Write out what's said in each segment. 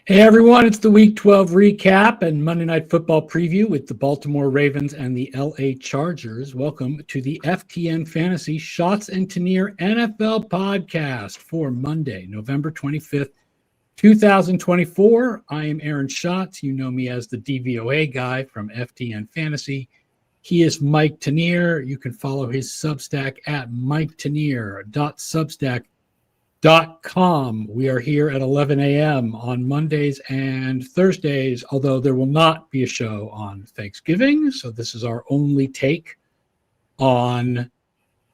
Hey everyone, it's the Week 12 recap and Monday Night Football preview with the Baltimore Ravens and the LA Chargers. Welcome to the FTN Fantasy Schatz and Tanier NFL podcast for Monday, November 25th, 2024. I am Aaron Schatz. You know me as the DVOA guy from FTN Fantasy. He is Mike Tanier. You can follow his Substack at miketanier.substack.com. We are here at 11 a.m. on Mondays and Thursdays, although there will not be a show on Thanksgiving. So this is our only take on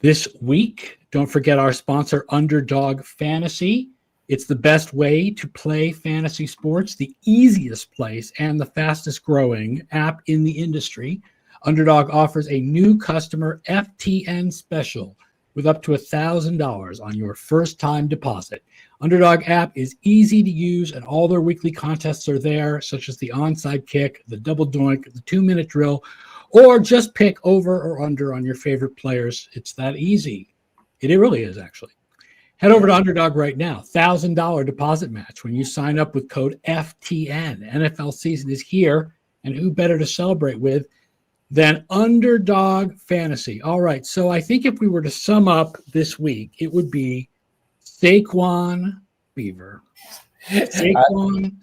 this week. Don't forget our sponsor, Underdog Fantasy. It's the best way to play fantasy sports, the easiest place and the fastest growing app in the industry. Underdog offers a new customer FTN special with up to $1,000 on your first-time deposit. Underdog app is easy to use, and all their weekly contests are there, such as the onside kick, the double doink, the 2-minute drill, or just pick over or under on your favorite players. It's that easy. It really is, actually. Head over to Underdog right now. $1,000 deposit match when you sign up with code FTN. NFL season is here, and who better to celebrate with than Underdog Fantasy. All right, so I think if we were to sum up this week, it would be Saquon Beaver. Saquon.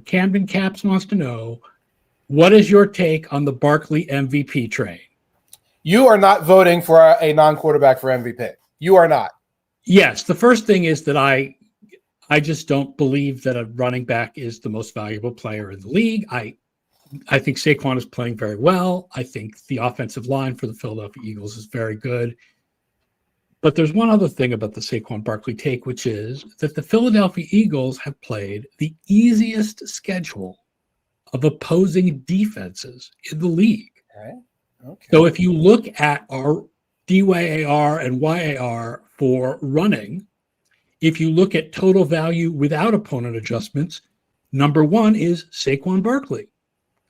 Camden Caps wants to know, what is your take on the Barkley MVP train? You are not voting for a non-quarterback for MVP. You are not. Yes, the first thing is that I just don't believe that a running back is the most valuable player in the league. I think Saquon is playing very well. I think the offensive line for the Philadelphia Eagles is very good. But there's one other thing about the Saquon Barkley take, which is that the Philadelphia Eagles have played the easiest schedule of opposing defenses in the league. Okay. So if you look at our DYAR and YAR for running, if you look at total value without opponent adjustments, number one is Saquon Barkley.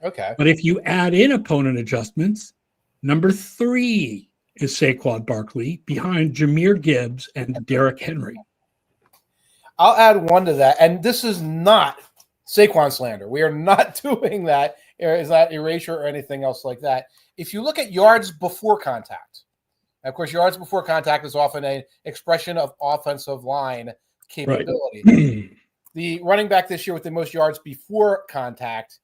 Okay. But if you add in opponent adjustments, number 3 is Saquon Barkley behind Jahmyr Gibbs and Derrick Henry. I'll add one to that. And this is not Saquon slander. We are not doing that. Is that erasure or anything else like that? If you look at yards before contact, of course, yards before contact is often an expression of offensive line capability. Right. The running back this year with the most yards before contact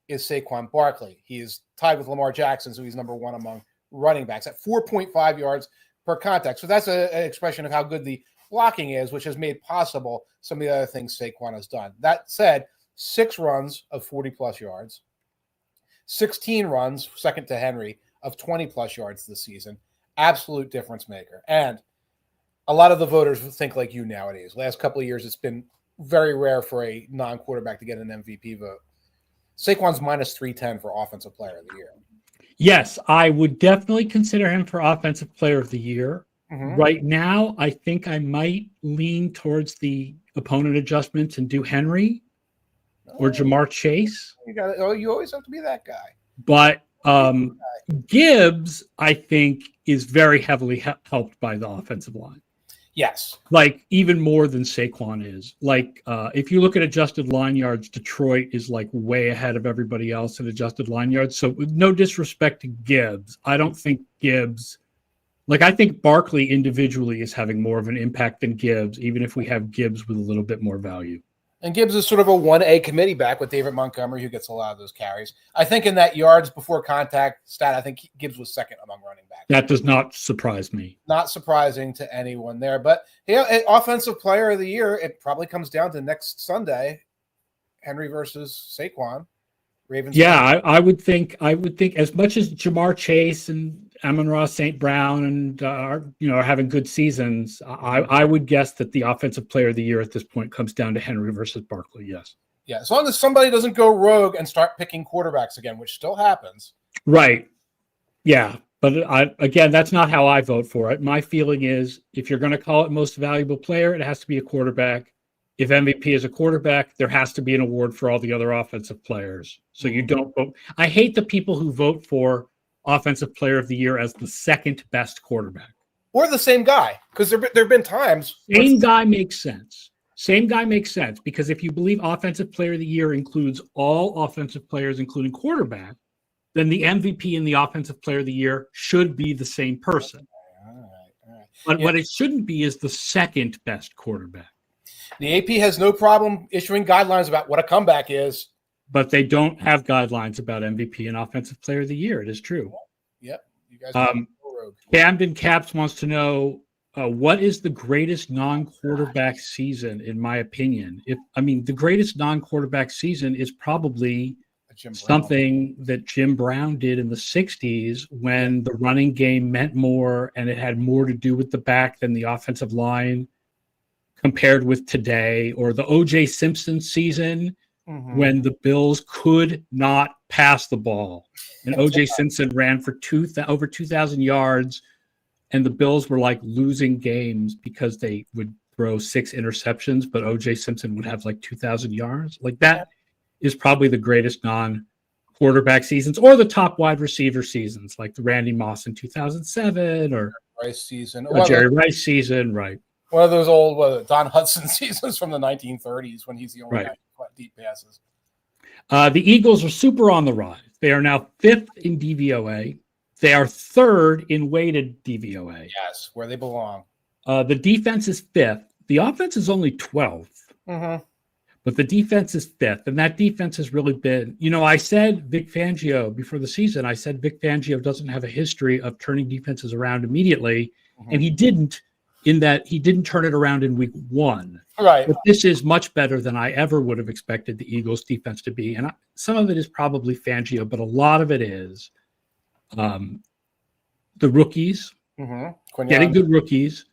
is Saquon Barkley. He is tied with Lamar Jackson, so he's number one among running backs at 4.5 yards per contact. So that's an expression of how good the blocking is, which has made possible some of the other things Saquon has done. That said, 6 runs of 40-plus yards, 16 runs, second to Henry, of 20-plus yards this season. Absolute difference maker. And a lot of the voters think like you nowadays. Last couple of years, it's been very rare for a non-quarterback to get an MVP vote. Saquon's minus 310 for Offensive Player of the Year. Yes, I would definitely consider him for Offensive Player of the Year. Mm-hmm. Right now, I think I might lean towards the opponent adjustments and do Henry or Jamar Chase. You always have to be that guy. But Gibbs, I think, is very heavily helped by the offensive line. Yes. Like even more than Saquon is. Like if you look at adjusted line yards, Detroit is like way ahead of everybody else in adjusted line yards. So with no disrespect to Gibbs, I don't think Gibbs, I think Barkley individually is having more of an impact than Gibbs, even if we have Gibbs with a little bit more value. And Gibbs is sort of a 1A committee back with David Montgomery, who gets a lot of those carries. I think in that yards before contact stat, I think Gibbs was second among running backs. That does not surprise me. Not surprising to anyone there. But Offensive Player of the Year, it probably comes down to next Sunday, Henry versus Saquon. Ravens. Yeah, I would think as much as Jamar Chase and Amon-Ra St. Brown and are having good seasons, I would guess that the Offensive Player of the Year at this point comes down to Henry versus Barkley. Yes. Yeah, as long as somebody doesn't go rogue and start picking quarterbacks again, which still happens. Right. Yeah, but again, that's not how I vote for it. My feeling is if you're going to call it most valuable player, it has to be a quarterback. If MVP is a quarterback, there has to be an award for all the other offensive players. So you don't vote. I hate the people who vote for Offensive Player of the Year as the second best quarterback. Or the same guy, because there have been times. Same guy makes sense. Same guy makes sense because if you believe offensive player of the year includes all offensive players, including quarterback, then the MVP and the offensive player of the year should be the same person. All right. But what it shouldn't be is the second best quarterback. The AP has no problem issuing guidelines about what a comeback is. But they don't have guidelines about MVP and offensive player of the year. It is true. Yep. You guys Camden Caps wants to know, what is the greatest non-quarterback season, in my opinion? The greatest non-quarterback season is probably something that Jim Brown did in the 60s when the running game meant more and it had more to do with the back than the offensive line compared with today, or the O.J. Simpson season when the Bills could not pass the ball. And O.J. Simpson ran for over 2,000 yards, and the Bills were like losing games because they would throw 6 interceptions, but O.J. Simpson would have like 2,000 yards. Like that is probably the greatest non-quarterback seasons, or the top wide receiver seasons, like the Randy Moss in 2007 or Rice season, or Jerry Rice season, right? One of those old Don Hudson seasons from the 1930s when he's the only guy who caught deep passes. The Eagles are super on the rise. They are now 5th in DVOA. They are 3rd in weighted DVOA. Yes, where they belong. The defense is 5th. The offense is only 12th. But the defense is 5th. And that defense has really been, I said Vic Fangio before the season, I said Vic Fangio doesn't have a history of turning defenses around immediately. And he didn't, in that he didn't turn it around in week 1. Right. But this is much better than I ever would have expected the Eagles defense to be. And some of it is probably Fangio, but a lot of it is the rookies, getting good rookies,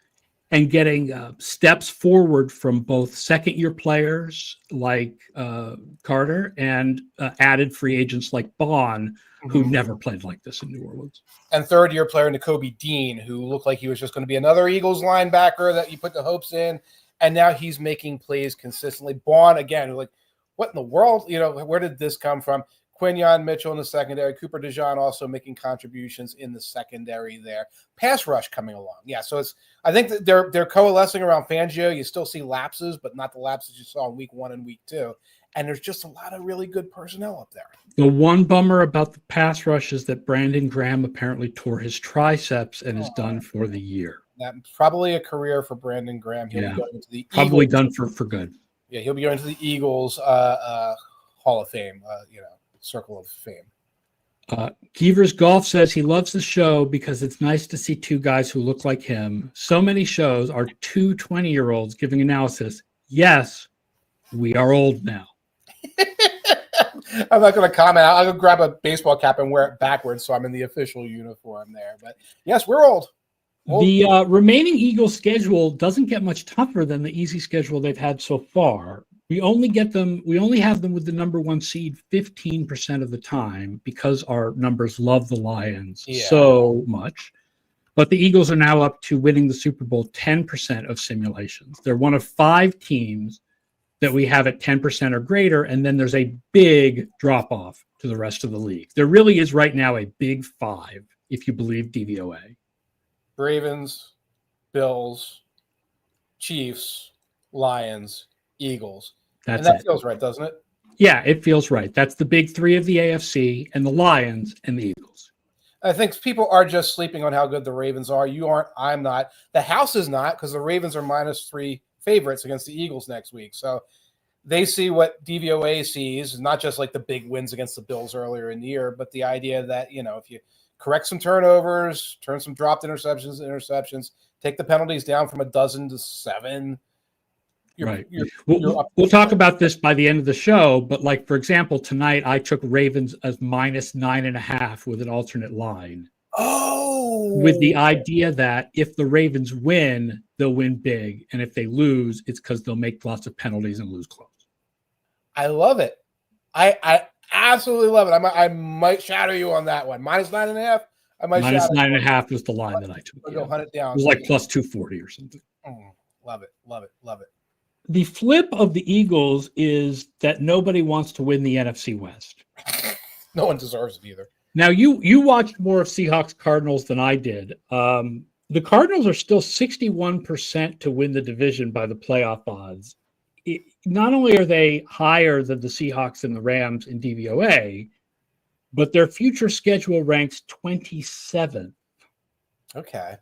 and getting steps forward from both second-year players like Carter and added free agents like Bond, who never played like this in New Orleans. And third-year player Nakobe Dean, who looked like he was just going to be another Eagles linebacker that you put the hopes in, and now he's making plays consistently. Bond, again, like, what in the world? Where did this come from? Quinyon Mitchell in the secondary, Cooper DeJean also making contributions in the secondary there. Pass rush coming along. Yeah, so I think that they're coalescing around Fangio. You still see lapses, but not the lapses you saw in week 1 and week 2. And there's just a lot of really good personnel up there. The one bummer about the pass rush is that Brandon Graham apparently tore his triceps and is done for the year. That's probably a career for Brandon Graham. He'll be going into the probably Eagles. Done for good. Yeah, he'll be going to the Eagles Hall of Fame, Circle of Fame. Keevers Golf says he loves the show because it's nice to see 2 guys who look like him. So many shows are 2 20-year-olds giving analysis. Yes, we are old now. I'm not going to comment. I'll go grab a baseball cap and wear it backwards so I'm in the official uniform there. But yes, we're old. The remaining Eagles schedule doesn't get much tougher than the easy schedule they've had so far. We only have them with the number 1 seed 15% of the time because our numbers love the Lions so much. But the Eagles are now up to winning the Super Bowl 10% of simulations. They're one of 5 teams that we have at 10% or greater, and then there's a big drop-off to the rest of the league. There really is right now a big 5, if you believe DVOA. Ravens, Bills, Chiefs, Lions, Eagles. That feels right, doesn't it? Yeah, it feels right. That's the big 3 of the AFC, and the Lions and the Eagles. I think people are just sleeping on how good the Ravens are. You aren't. I'm not. The house is not, because the Ravens are -3 favorites against the Eagles next week. So they see what DVOA sees, not just like the big wins against the Bills earlier in the year, but the idea that, if you correct some turnovers, turn some dropped interceptions, take the penalties down from 12 to 7. We'll talk about this by the end of the show, but like, for example, tonight I took Ravens as -9.5 with an alternate line. With the idea that if the Ravens win, they'll win big. And if they lose, it's because they'll make lots of penalties and lose close. I love it. I absolutely love it. I might shadow you on that one. -9.5. I might -9.5 was the line that I took. Go hunt it down. It was like +240 or something. Love it. Love it. Love it. The flip of the Eagles is that nobody wants to win the NFC West. No one deserves it either. Now, you watched more of Seahawks Cardinals than I did. The Cardinals are still 61% to win the division by the playoff odds. not only are they higher than the Seahawks and the Rams in DVOA, but their future schedule ranks 27th. Okay.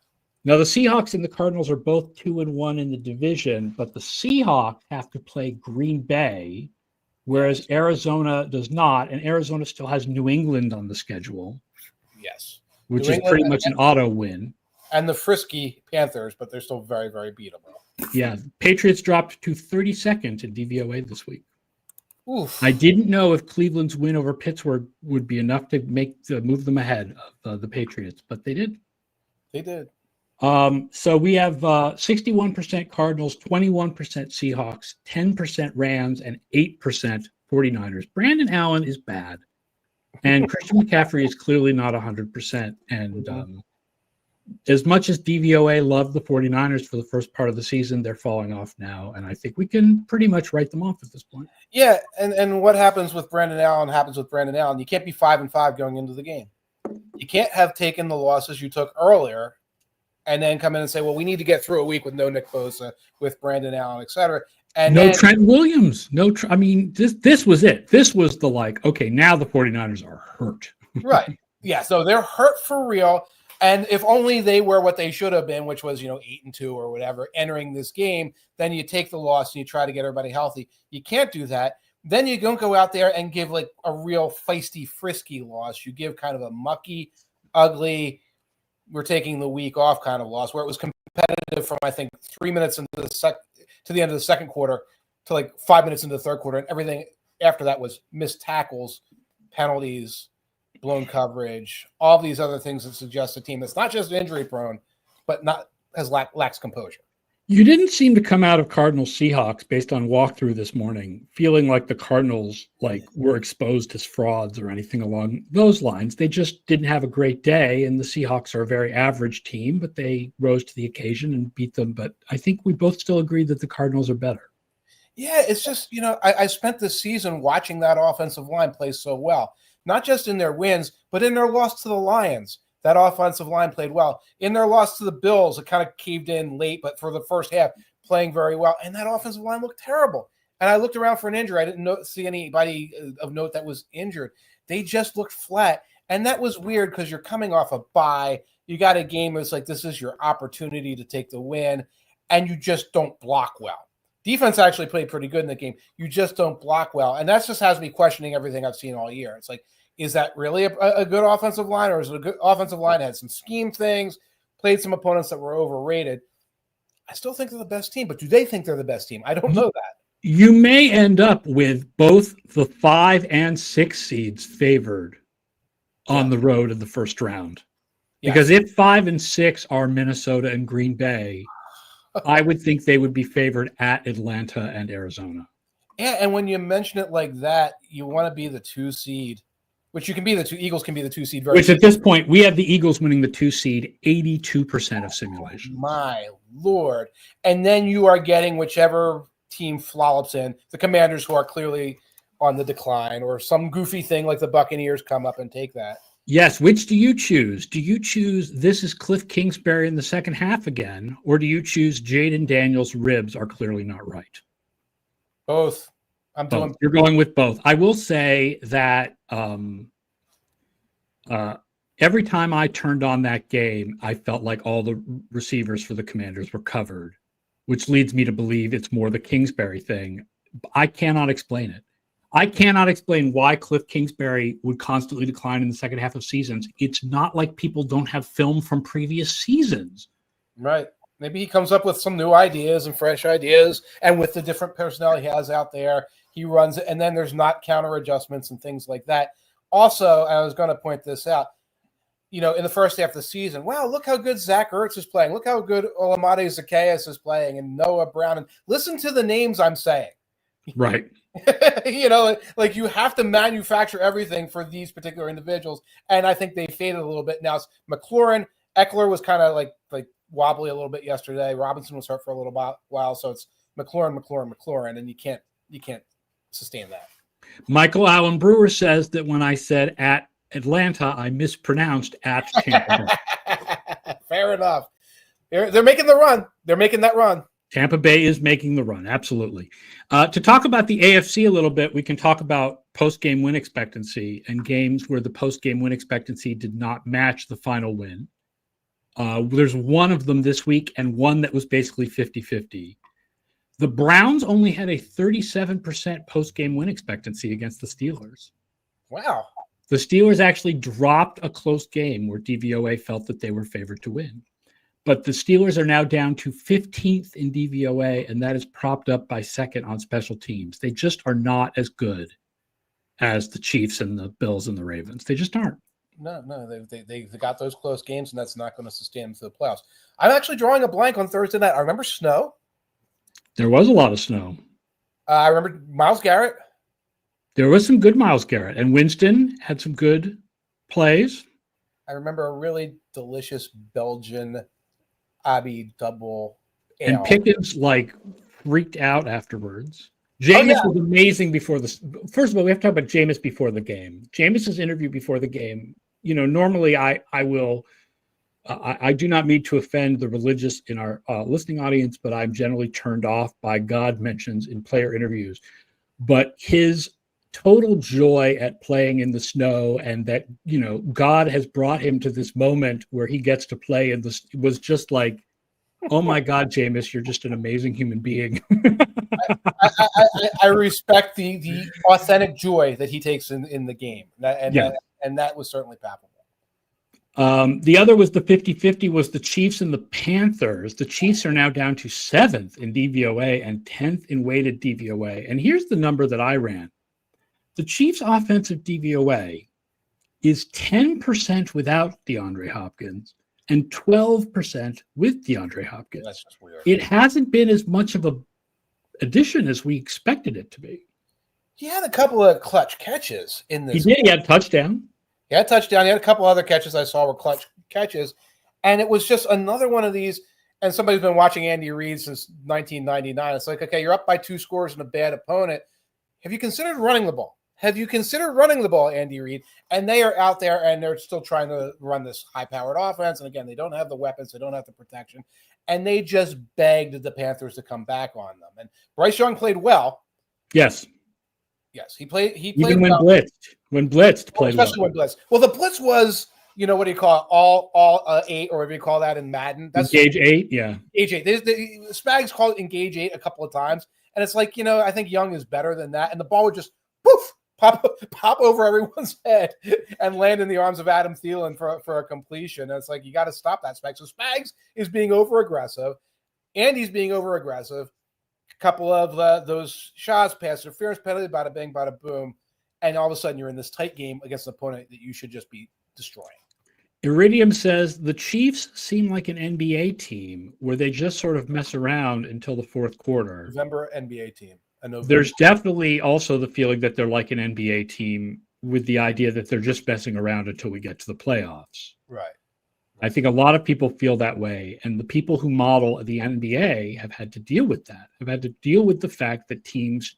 Now, the Seahawks and the Cardinals are both 2-1 in the division, but the Seahawks have to play Green Bay, whereas Arizona does not, and Arizona still has New England on the schedule. Yes. Which is pretty much an auto win. And the frisky Panthers, but they're still very, very beatable. Yeah. Patriots dropped to 32nd in DVOA this week. Oof. I didn't know if Cleveland's win over Pittsburgh would be enough to move them ahead of the Patriots, but they did. They did. So we have 61% Cardinals, 21% Seahawks, 10% Rams, and 8% 49ers. Brandon Allen is bad. And Christian McCaffrey is clearly not 100%. And as much as DVOA loved the 49ers for the first part of the season, they're falling off now. And I think we can pretty much write them off at this point. Yeah, and what happens with Brandon Allen happens with Brandon Allen. You can't be 5-5 going into the game. You can't have taken the losses you took earlier and then come in and say, well, we need to get through a week with no Nick Bosa, with Brandon Allen, et cetera. And no Trent Williams. I mean, this was it. This was the okay, now the 49ers are hurt. Right. Yeah, so they're hurt for real. And if only they were what they should have been, which was, 8-2 or whatever, entering this game, then you take the loss and you try to get everybody healthy. You can't do that. Then you don't go out there and give like a real feisty, frisky loss. You give kind of a mucky, ugly, we're taking the week off kind of loss, where it was competitive from, I think, 3 minutes into to the end of the second quarter to like 5 minutes into the third quarter. And everything after that was missed tackles, penalties, blown coverage, all these other things that suggest a team that's not just injury prone, but lacks composure. You didn't seem to come out of Cardinals Seahawks based on walkthrough this morning, feeling like the Cardinals were exposed as frauds or anything along those lines. They just didn't have a great day, and the Seahawks are a very average team, but they rose to the occasion and beat them. But I think we both still agree that the Cardinals are better. Yeah, it's just, I spent this season watching that offensive line play so well, not just in their wins, but in their loss to the Lions. That offensive line played well. In their loss to the Bills, it kind of caved in late, but for the first half, playing very well. And that offensive line looked terrible. And I looked around for an injury. I didn't see anybody of note that was injured. They just looked flat. And that was weird because you're coming off a bye. You got a game that's like, this is your opportunity to take the win, and you just don't block well. Defense actually played pretty good in the game. You just don't block well. And that just has me questioning everything I've seen all year. It's like, is that really a good offensive line, or is it a good offensive line that had some scheme things, played some opponents that were overrated? I still think they're the best team, but do they think they're the best team? I don't know that. You may end up with both the 5 and 6 seeds favored on the road in the first round. Yes. Because if 5 and 6 are Minnesota and Green Bay, I would think they would be favored at Atlanta and Arizona. Yeah, and when you mention it like that, you want to be the 2 seed. Which you can be Eagles can be the 2 seed. Which at this point, we have the Eagles winning the 2 seed, 82% of simulation. My Lord. And then you are getting whichever team flollops in, the Commanders, who are clearly on the decline, or some goofy thing like the Buccaneers come up and take that. Yes. Which do you choose? Do you choose this is Cliff Kingsbury in the second half again, or do you choose Jaden Daniels' ribs are clearly not right? Both. You're going with both. I will say that every time I turned on that game, I felt like all the receivers for the Commanders were covered, which leads me to believe it's more the Kingsbury thing. I cannot explain it. I cannot explain why Cliff Kingsbury would constantly decline in the second half of seasons. It's not like people don't have film from previous seasons. Right. Maybe he comes up with some new ideas and fresh ideas, and with the different personnel he has out there, he runs it, and then there's not counter adjustments and things like that. Also, I was going to point this out, in the first half of the season, wow, look how good Zach Ertz is playing. Look how good Olamide Zaccheaus is playing, and Noah Brown. And listen to the names I'm saying. Right. Like you have to manufacture everything for these particular individuals, and I think they faded a little bit. Now it's McLaurin. Eckler was kind of like wobbly a little bit yesterday. Robinson was hurt for a little while, so it's McLaurin, and you can't sustain that. Michael Allen Brewer says that when I said at Atlanta, I mispronounced at Tampa Bay. Fair enough. They're making the run. They're making that run. Tampa Bay is making the run. Absolutely. To talk about the AFC a little bit, we can talk about post-game win expectancy and games where the post-game win expectancy did not match the final win. There's one of them this week and one that was basically 50-50. The Browns only had a 37% post-game win expectancy against the Steelers. Wow. The Steelers actually dropped a close game where DVOA felt that they were favored to win. But the Steelers are now down to 15th in DVOA, and that is propped up by second on special teams. They just are not as good as the Chiefs and the Bills and the Ravens. They just aren't. No, they got those close games, and that's not going to sustain them to the playoffs. I'm actually drawing a blank on Thursday night. I remember snow. There was a lot of snow. I remember Myles Garrett. There was some good Myles Garrett, and Winston had some good plays. I remember a really delicious Belgian Abby double ale. And Pickens freaked out afterwards. Jameis was amazing before the. First of all, we have to talk about Jameis before the game. Jameis's interview before the game. Normally I will. I do not mean to offend the religious in our listening audience, but I'm generally turned off by God mentions in player interviews. But his total joy at playing in the snow and that, God has brought him to this moment where he gets to play in this was just like, oh my God, Jameis, you're just an amazing human being. I respect the authentic joy that he takes in the game. That was certainly palpable. The other was the 50-50 was the Chiefs and the Panthers. The Chiefs are now down to 7th in DVOA and 10th in weighted DVOA. And here's the number that I ran. The Chiefs' offensive DVOA is 10% without DeAndre Hopkins and 12% with DeAndre Hopkins. That's just weird. It hasn't been as much of a addition as we expected it to be. He had a couple of clutch catches in this. He did. He had a touchdown. He had a touchdown. He had a couple other catches I saw were clutch catches. And it was just another one of these. And somebody's been watching Andy Reid since 1999. It's like, okay, you're up by 2 scores and a bad opponent. Have you considered running the ball? Andy Reid? And they are out there and they're still trying to run this high-powered offense. And again, they don't have the weapons. They don't have the protection. And they just begged the Panthers to come back on them. And Bryce Young played well. Yes, he played even when well. blitzed, played especially well. when blitzed. Well, the blitz was, what do you call it? All 8, or whatever you call that in Madden. That's Engage 8, yeah. Engage 8. Spags called it Engage 8 a couple of times. And it's like, I think Young is better than that. And the ball would just poof, pop over everyone's head and land in the arms of Adam Thielen for a completion. And it's like, you got to stop that, Spags. So Spags is being over-aggressive. Andy's being over-aggressive. A couple of those shots, pass interference penalty, bada bing, bada boom. And all of a sudden you're in this tight game against an opponent that you should just be destroying. Iridium says the Chiefs seem like an NBA team where they just sort of mess around until the fourth quarter. November NBA team. There's definitely also the feeling that they're like an NBA team with the idea that they're just messing around until we get to the playoffs. Right. I think a lot of people feel that way. And the people who model the NBA have had to deal with that, have had to deal with the fact that teams,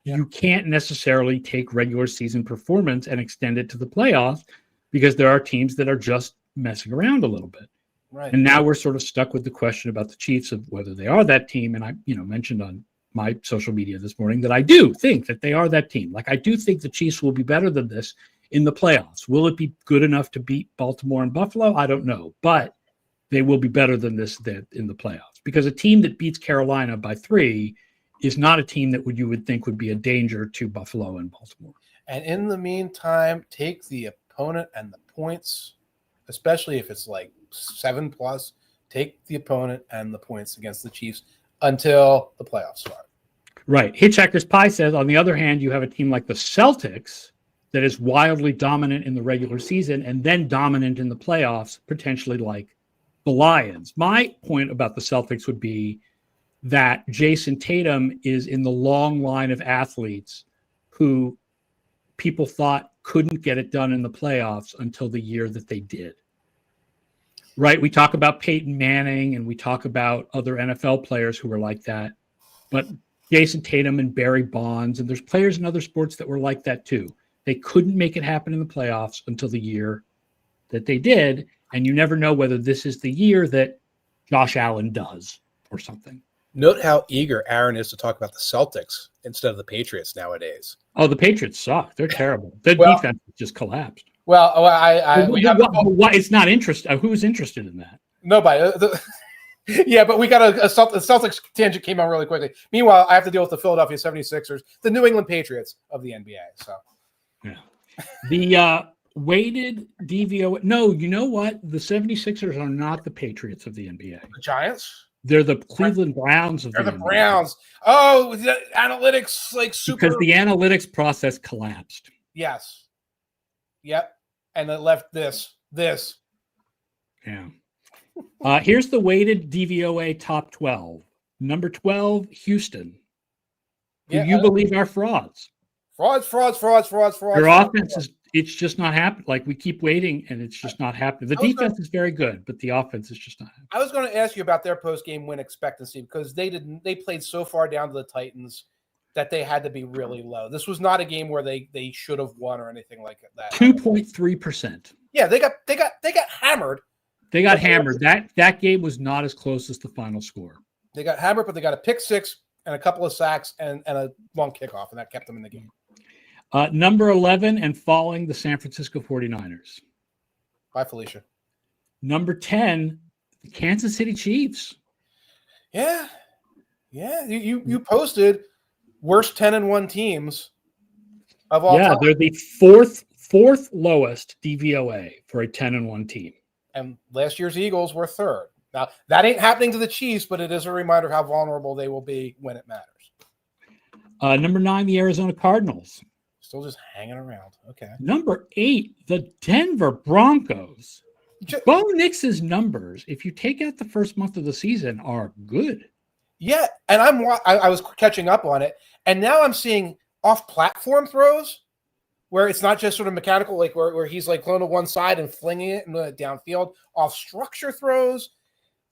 you can't necessarily take regular season performance and extend it to the playoffs because there are teams that are just messing around a little bit. Right. And now we're sort of stuck with the question about the Chiefs of whether they are that team. And I, mentioned on my social media this morning that I do think that they are that team. Like, I do think the Chiefs will be better than this in the playoffs. Will it be good enough to beat Baltimore and Buffalo? I don't know, but they will be better than this in the playoffs, because a team that beats Carolina by 3 is not a team that you would think would be a danger to Buffalo and Baltimore. And in the meantime, take the opponent and the points, especially if it's like 7+, take the opponent and the points against the Chiefs until the playoffs start. Right. Hitchhiker's Pie says, on the other hand, you have a team like the Celtics that is wildly dominant in the regular season and then dominant in the playoffs, potentially like the Lions. My point about the Celtics would be that Jason Tatum is in the long line of athletes who people thought couldn't get it done in the playoffs until the year that they did. Right? We talk about Peyton Manning and we talk about other NFL players who were like that, but Jason Tatum and Barry Bonds, and there's players in other sports that were like that too. They couldn't make it happen in the playoffs until the year that they did, and you never know whether this is the year that Josh Allen does or something. Note how eager Aaron is to talk about the Celtics instead of the Patriots nowadays. Oh, the Patriots suck. They're terrible. Their Well, defense just collapsed. Well, It's not interested. Who's interested in that? Nobody. Yeah, but we got a Celtics tangent came on really quickly. Meanwhile, I have to deal with the Philadelphia 76ers, the New England Patriots of the NBA. So, yeah. The weighted DVO. No, you know what? The 76ers are not the Patriots of the NBA. The Giants? They're the Cleveland Browns of the NBA. They're the Browns. Oh, the analytics like super. Because the analytics process collapsed. Yes. Yep. And it left this. Yeah. Here's the weighted DVOA top 12. Number 12, Houston. Do you believe are frauds? Frauds. Their offense is, it's just not happening. Like we keep waiting and it's just not happening. The defense is very good, but the offense is just not happening. I was going to ask you about their post-game win expectancy because they played so far down to the Titans that they had to be really low. This was not a game where they should have won or anything like that. 2.3%. Yeah, they got hammered. They got hammered. That game was not as close as the final score. They got hammered, but they got a pick six and a couple of sacks and a long kickoff, and that kept them in the game. Number 11 and falling, the San Francisco 49ers. Bye, Felicia. Number 10, the Kansas City Chiefs. Yeah. You posted worst 10-1 teams of all time. They're the fourth lowest DVOA for a 10-1 team. And last year's Eagles were third. Now, that ain't happening to the Chiefs, but it is a reminder how vulnerable they will be when it matters. Number 9, the Arizona Cardinals. Still just hanging around. Okay. Number 8, the Denver Broncos. Bo Nix's numbers, if you take out the first month of the season, are good. Yeah, and I was catching up on it, and now I'm seeing off-platform throws where it's not just sort of mechanical, like where he's like going to one side and flinging it downfield. Off-structure throws,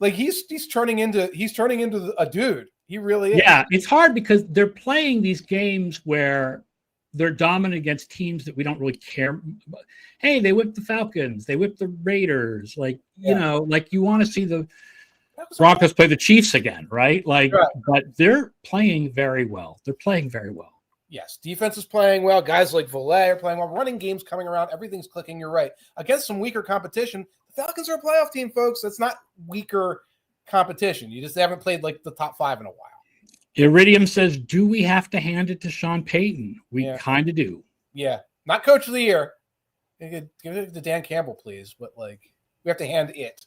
like he's turning into a dude. He really is. Yeah, it's hard because they're playing these games where they're dominant against teams that we don't really care. Hey, they whipped the Falcons. They whipped the Raiders. Like, you know, like you want to see the Broncos play the Chiefs again, right? Like, but they're playing very well. Yes, defense is playing well. Guys like Valet are playing well. Running games coming around. Everything's clicking. You're right. Against some weaker competition, the Falcons are a playoff team, folks. That's not weaker competition. You just haven't played like the top 5 in a while. Iridium says, do we have to hand it to Sean Payton? We kind of do. Yeah. Not coach of the year. Give it to Dan Campbell, please. But, like, we have to hand it.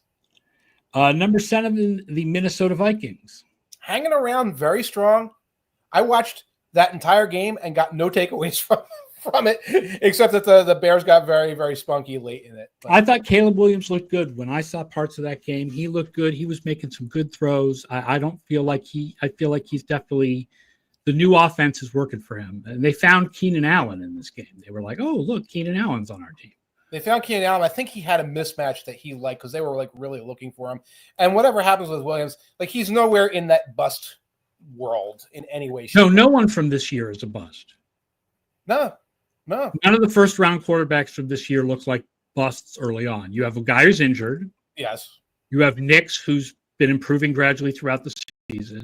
Number 7, the Minnesota Vikings. Hanging around very strong. I watched that entire game and got no takeaways from it, except that the Bears got very, very spunky late in it. But I thought Caleb Williams looked good. When I saw parts of that game, he looked good. He was making some good throws. I feel like he's definitely, the new offense is working for him. And they found Keenan Allen in this game. They were like, oh, look, Keenan Allen's on our team. They found Keenan Allen. I think he had a mismatch that he liked because they were like really looking for him. And whatever happens with Williams, like he's nowhere in that bust world in any way. No one from this year is a bust. No. None of the first round quarterbacks from this year looks like busts early on. You have a guy who's injured. Yes. You have Nix, who's been improving gradually throughout the season.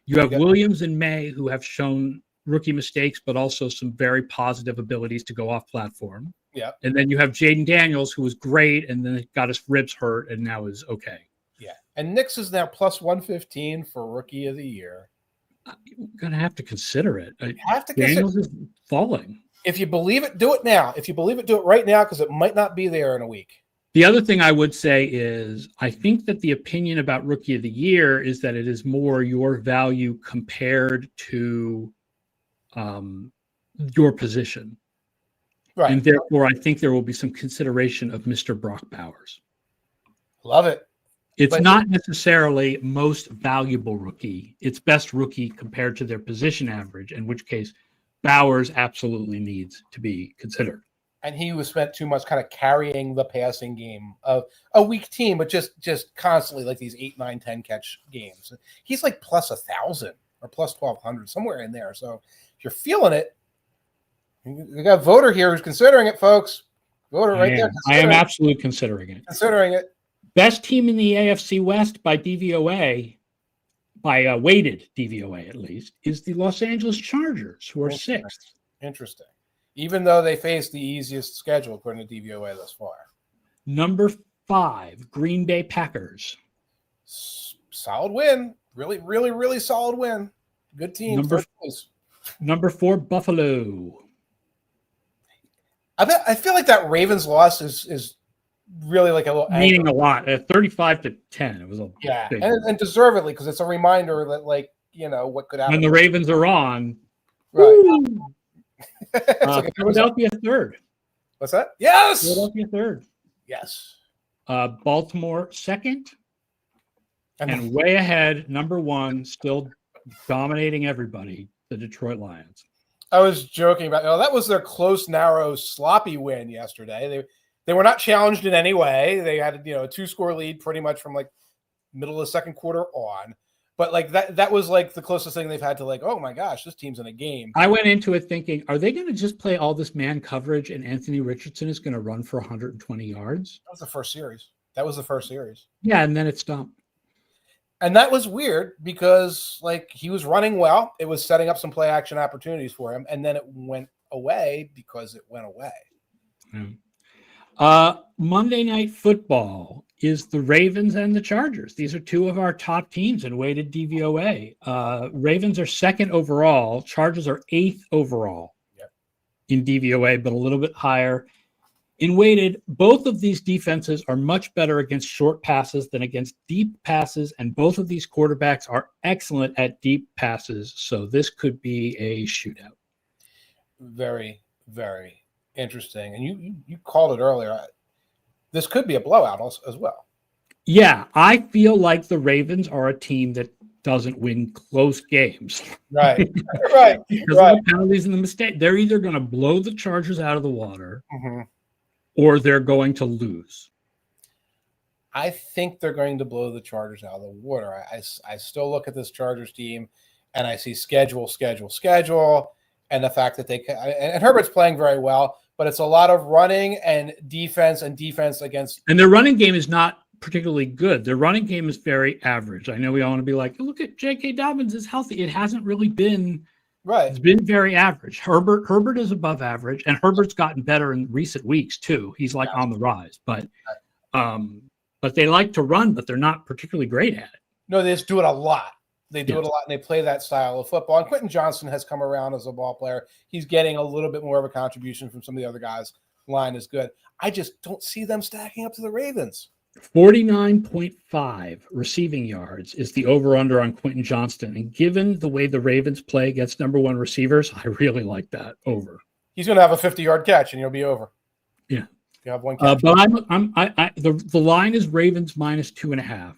You have Williams and May, who have shown rookie mistakes, but also some very positive abilities to go off platform. Yeah. And then you have Jaden Daniels, who was great and then got his ribs hurt and now is okay. Yeah. And Nix is now plus 115 for rookie of the year. You're going to have to consider it. Daniels is falling. If you believe it, do it now. If you believe it, do it right now because it might not be there in a week. The other thing I would say is I think that the opinion about rookie of the year is that it is more your value compared to your position. Right. And therefore, I think there will be some consideration of Mr. Brock Bowers. Love it. It's not necessarily most valuable rookie. It's best rookie compared to their position average, in which case Bowers absolutely needs to be considered. And he was spent too much kind of carrying the passing game of a weak team, but just constantly like these 8, 9, 10 catch games. He's like plus 1,000 or plus 1,200, somewhere in there. So if you're feeling it, we got a voter here who's considering it, folks. Voter right there. I am absolutely considering it. Considering it. Best team in the AFC West by DVOA, by weighted DVOA at least, is the Los Angeles Chargers, who are sixth. Interesting. Even though they face the easiest schedule according to DVOA thus far. Number 5, Green Bay Packers. Solid win. Really, really, really solid win. Good team. Number 4, Buffalo. I feel like that Ravens loss is really like a little meaning a lot. 35-10. It was a big and deservedly, because it's a reminder that, like, you know, what could happen when the Ravens are on. Right. Philadelphia third. What's that? Yes. Philadelphia third. Yes. Baltimore second. And way ahead, number 1, still dominating everybody, the Detroit Lions. I was joking about that was their close, narrow, sloppy win yesterday. They were not challenged in any way. They had, you know, a 2-score lead pretty much from like middle of the second quarter on. But like that was like the closest thing they've had to, like, oh my gosh, this team's in a game. I went into it thinking, are they going to just play all this man coverage and Anthony Richardson is going to run for 120 yards? That was the first series. Yeah, and then it stopped. And that was weird because, like, he was running well. It was setting up some play action opportunities for him. And then it went away because it went away. Monday Night Football is the Ravens and the Chargers. These are 2 of our top teams in weighted DVOA. Ravens are 2nd overall. Chargers are 8th overall in DVOA, but a little bit higher. In weighted, both of these defenses are much better against short passes than against deep passes, and both of these quarterbacks are excellent at deep passes, so this could be a shootout. Very, very interesting. And you called it earlier. This could be a blowout as well. Yeah, I feel like the Ravens are a team that doesn't win close games. Right. Because of the penalties and the mistake. They're either going to blow the Chargers out of the water, or they're going to lose. I think they're going to blow the Chargers out of the water. I still look at this Chargers team and I see schedule, and the fact that and Herbert's playing very well, but it's a lot of running and defense against. And their running game is not particularly good. Their running game is very average. I know we all want to be like, look at J.K. Dobbins is healthy. It hasn't really been. Right. It's been very average. Herbert is above average, and Herbert's gotten better in recent weeks too. He's like on the rise, but they like to run, but they're not particularly great at it. No, they just do it a lot. They do it a lot, and they play that style of football. And Quentin Johnson has come around as a ball player. He's getting a little bit more of a contribution from some of the other guys. Line is good. I just don't see them stacking up to the Ravens. 49.5 receiving yards is the over-under on Quentin Johnston. And given the way the Ravens play against number 1 receivers, I really like that over. He's going to have a 50-yard catch, and he'll be over. Yeah. You have one catch. But the line is Ravens minus 2.5.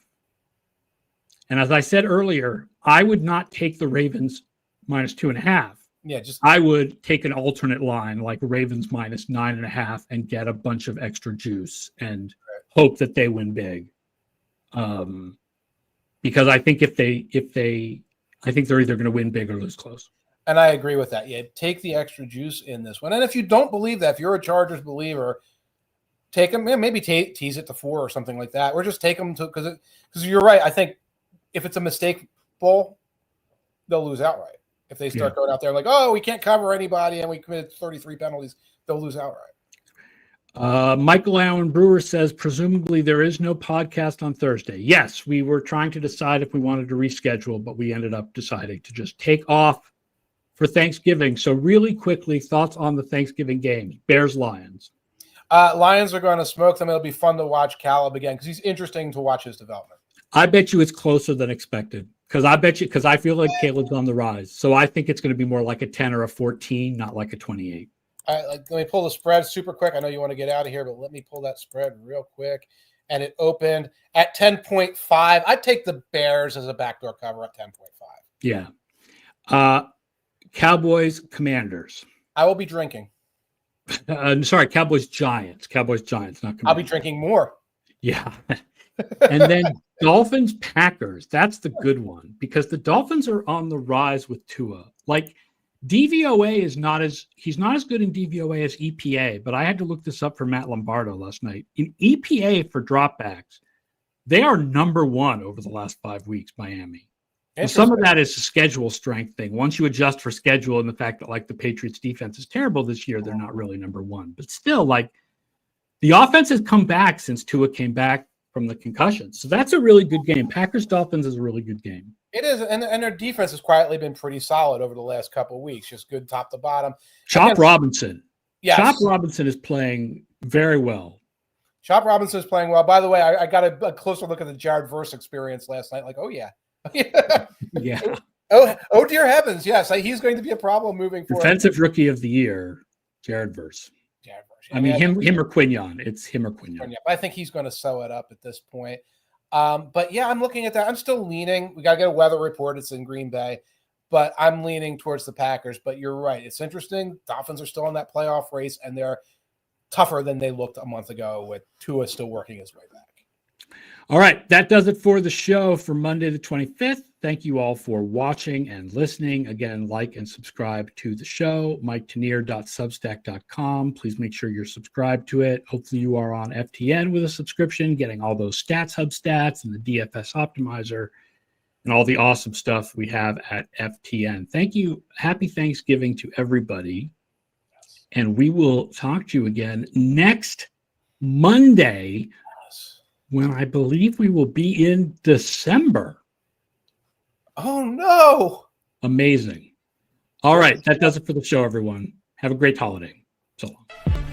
And as I said earlier, I would not take the Ravens minus 2.5. Yeah, I would take an alternate line like Ravens minus 9.5 and get a bunch of extra juice and hope that they win big. Because I think I think they're either going to win big or lose close. And I agree with that. Yeah, take the extra juice in this one. And if you don't believe that, if you're a Chargers believer, take them. Maybe tease it to 4 or something like that, or just take them to because you're right. I think if it's a mistake bowl, they'll lose outright. If they start going out there like, oh, we can't cover anybody and we committed 33 penalties, they'll lose outright. Michael Allen Brewer says, presumably there is no podcast on Thursday. Yes, we were trying to decide if we wanted to reschedule, but we ended up deciding to just take off for Thanksgiving. So really quickly, thoughts on the Thanksgiving games, Bears-Lions. Lions are going to smoke them. It'll be fun to watch Caleb again because he's interesting to watch his development. I bet you it's closer than expected because I feel like Caleb's on the rise. So I think it's going to be more like a 10 or a 14, not like a 28. Let me pull the spread super quick. I know you want to get out of here, but let me pull that spread real quick. And it opened at 10.5. I'd take the Bears as a backdoor cover at 10.5. Yeah. Cowboys, Commanders. I will be drinking. Sorry, Cowboys, Giants. Cowboys, Giants, not Commanders. I'll be drinking more. Yeah. And then Dolphins, Packers. That's the good one because the Dolphins are on the rise with Tua. Like, DVOA he's not as good in DVOA as EPA, but I had to look this up for Matt Lombardo last night. In EPA for dropbacks, they are number 1 over the last 5 weeks, Miami. Well, some of that is a schedule strength thing. Once you adjust for schedule and the fact that like the Patriots defense is terrible this year, they're not really number one. But still, like the offense has come back since Tua came back from the concussion. So that's a really good game. Packers Dolphins is a really good game. It is, and their defense has quietly been pretty solid over the last couple of weeks, just good top to bottom. Chop Robinson. Yes. Chop Robinson is playing very well. Chop Robinson is playing well. By the way, I got a closer look at the Jared Verse experience last night. Like, oh, yeah. Yeah. Oh, dear heavens. Yes, he's going to be a problem moving forward. Defensive Rookie of the Year, Jared Verse. Jared Verse. I mean, him or Quignon. It's him or Quignon. I think he's going to sew it up at this point. But yeah, I'm looking at that. I'm still leaning. We got to get a weather report. It's in Green Bay, but I'm leaning towards the Packers. But you're right. It's interesting. Dolphins are still in that playoff race, and they're tougher than they looked a month ago with Tua still working his way back. All right. That does it for the show for Monday the 25th. Thank you all for watching and listening. Again, like and subscribe to the show, miketanier.substack.com. Please make sure you're subscribed to it. Hopefully you are on FTN with a subscription, getting all those Stats Hub stats and the DFS optimizer and all the awesome stuff we have at FTN. Thank you. Happy Thanksgiving to everybody. And we will talk to you again next Monday when I believe we will be in December. Oh, no. Amazing. All right. That does it for the show, everyone. Have a great holiday. So long.